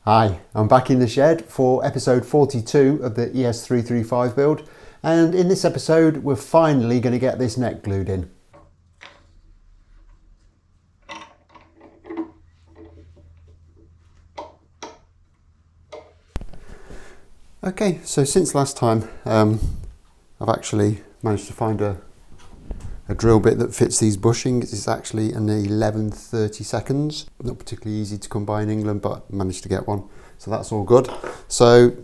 Hi, I'm back in the shed for episode 42 of the ES335 build, and in this episode we're finally going to get this neck glued in. Okay, so since last time I've actually managed to find a drill bit that fits these bushings. It's actually an 11/32, not particularly easy to come by in England, but managed to get one, so that's all good. So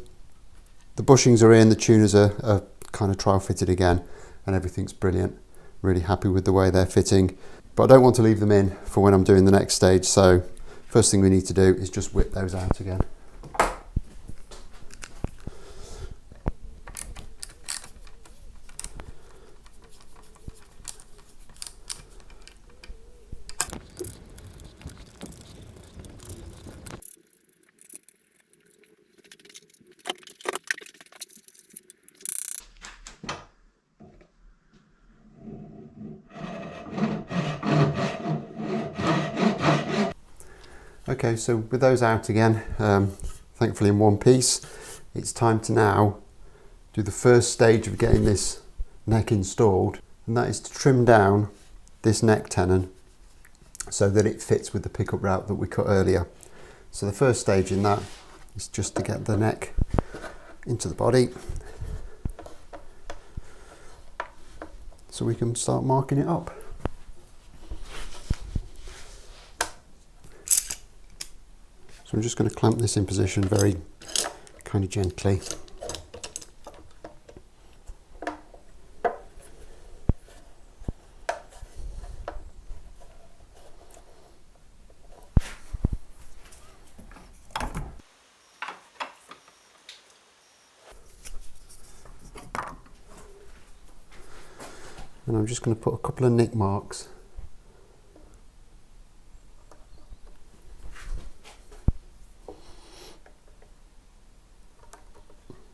the bushings are in, the tuners are kind of trial fitted again, and everything's brilliant. Really happy with the way they're fitting, but I don't want to leave them in for when I'm doing the next stage, so first thing we need to do is just whip those out again. Okay, so with those out again, thankfully in one piece, it's time to now do the first stage of getting this neck installed, and that is to trim down this neck tenon so that it fits with the pickup route that we cut earlier. So the first stage in that is just to get the neck into the body so we can start marking it up. So I'm just going to clamp this in position very kind of gently. And I'm just going to put a couple of nick marks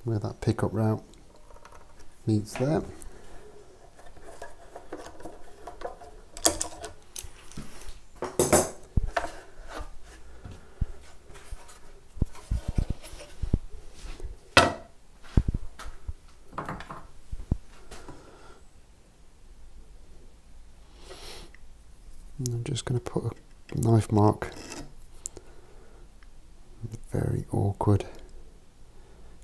where that pickup route meets there. And I'm just going to put a knife mark, very awkward,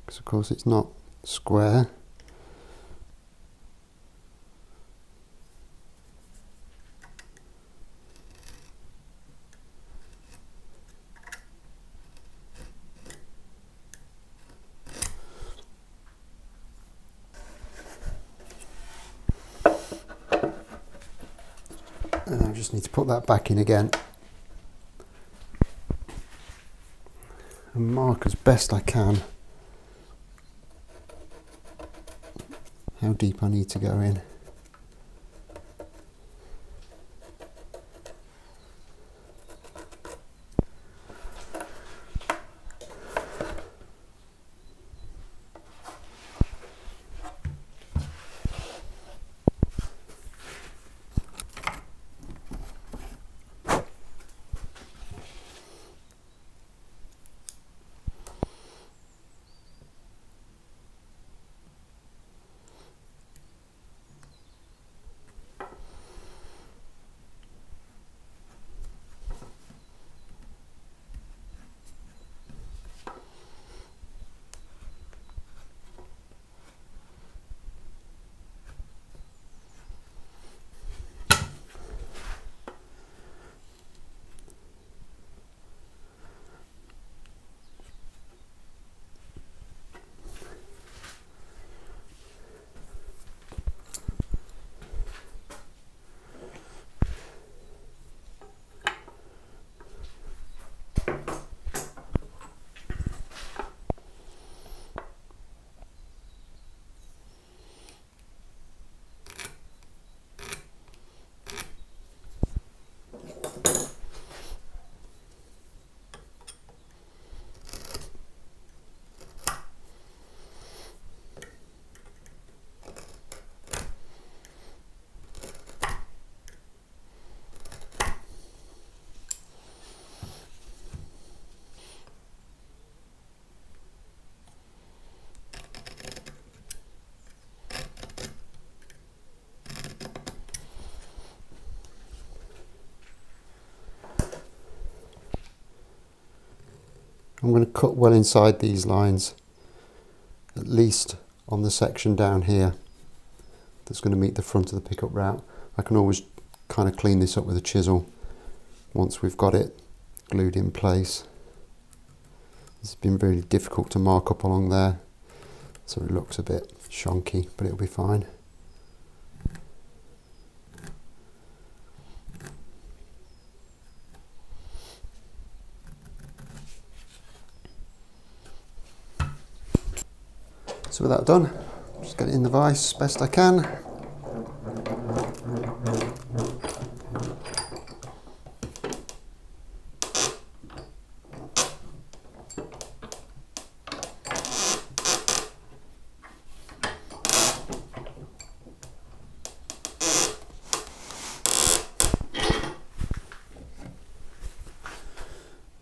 because of course it's not square. And I just need to put that back in again and mark as best I can how deep I need to go in. I'm going to cut well inside these lines, at least on the section down here that's going to meet the front of the pickup route. I can always kind of clean this up with a chisel once we've got it glued in place. It's been really difficult to mark up along there, so it looks a bit shonky, but it'll be fine. So with that done, just get it in the vise best I can.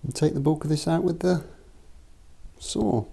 And take the bulk of this out with the saw.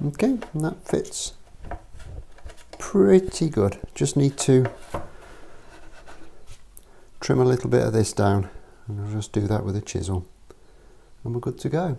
Okay, and that fits pretty good. Just need to trim a little bit of this down, and I'll just do that with a chisel, and we're good to go.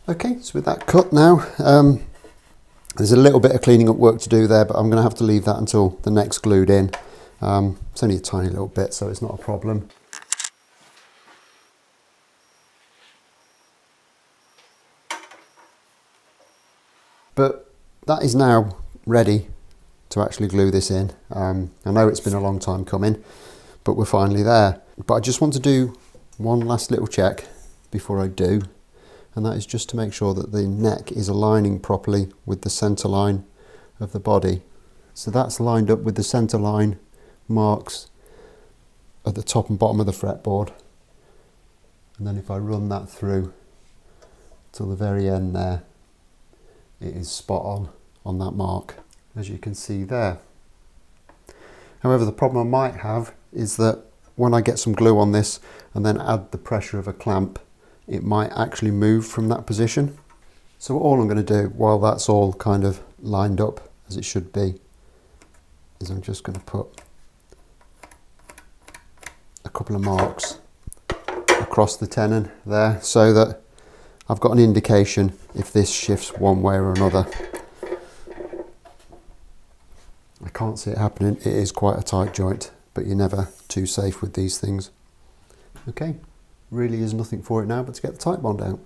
Okay, so with that cut now, there's a little bit of cleaning up work to do there, but I'm going to have to leave that until the neck's glued in. It's only a tiny little bit, so it's not a problem. But that is now ready to actually glue this in. I know it's been a long time coming, but we're finally there. But I just want to do one last little check before I do. And that is just to make sure that the neck is aligning properly with the centre line of the body. So that's lined up with the centre line marks at the top and bottom of the fretboard. And then if I run that through till the very end there, it is spot on that mark, as you can see there. However, the problem I might have is that when I get some glue on this and then add the pressure of a clamp, it might actually move from that position. So all I'm going to do while that's all kind of lined up as it should be is I'm just going to put a couple of marks across the tenon there so that I've got an indication if this shifts one way or another. I can't see it happening. It is quite a tight joint, but you're never too safe with these things. Okay. Really is nothing for it now but to get the Titebond out.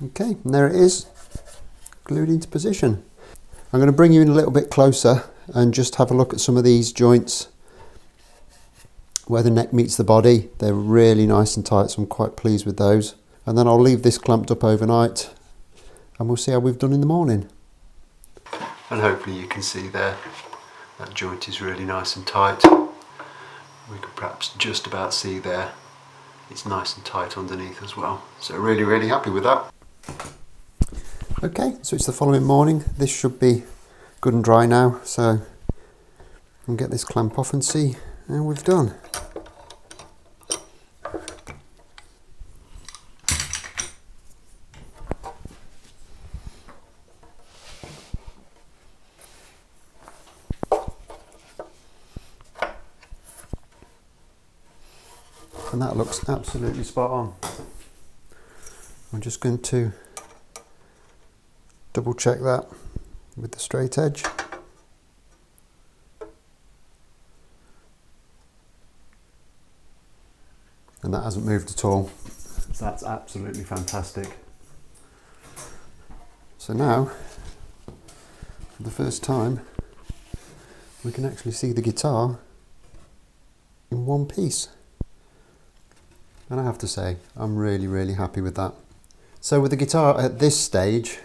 Okay, and there it is, glued into position. I'm going to bring you in a little bit closer and just have a look at some of these joints where the neck meets the body. They're really nice and tight, so I'm quite pleased with those. And then I'll leave this clamped up overnight and we'll see how we've done in the morning. And hopefully you can see there, that joint is really nice and tight. We can perhaps just about see there, it's nice and tight underneath as well. So really, really happy with that. Okay, so it's the following morning. This should be good and dry now, so I'll get this clamp off and see how we've done. And that looks absolutely spot on. I'm just going to double check that with the straight edge. And that hasn't moved at all. So that's absolutely fantastic. So now, for the first time, we can actually see the guitar in one piece. And I have to say, I'm really, really happy with that. So with the guitar at this stage,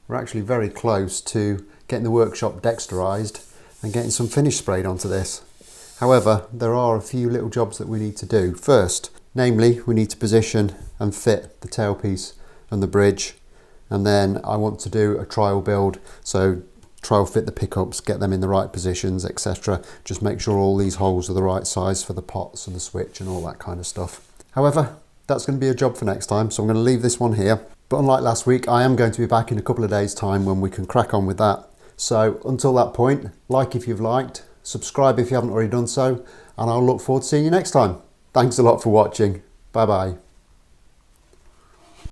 we're actually very close to getting the workshop dexterized and getting some finish sprayed onto this. However, there are a few little jobs that we need to do. First, namely, we need to position and fit the tailpiece and the bridge. And then I want to do a trial build. So trial fit the pickups, get them in the right positions, etc. Just make sure all these holes are the right size for the pots and the switch and all that kind of stuff. However, that's going to be a job for next time, so I'm going to leave this one here. But unlike last week, I am going to be back in a couple of days' time when we can crack on with that. So until that point, like if you've liked, subscribe if you haven't already done so, and I'll look forward to seeing you next time. Thanks a lot for watching. Bye bye.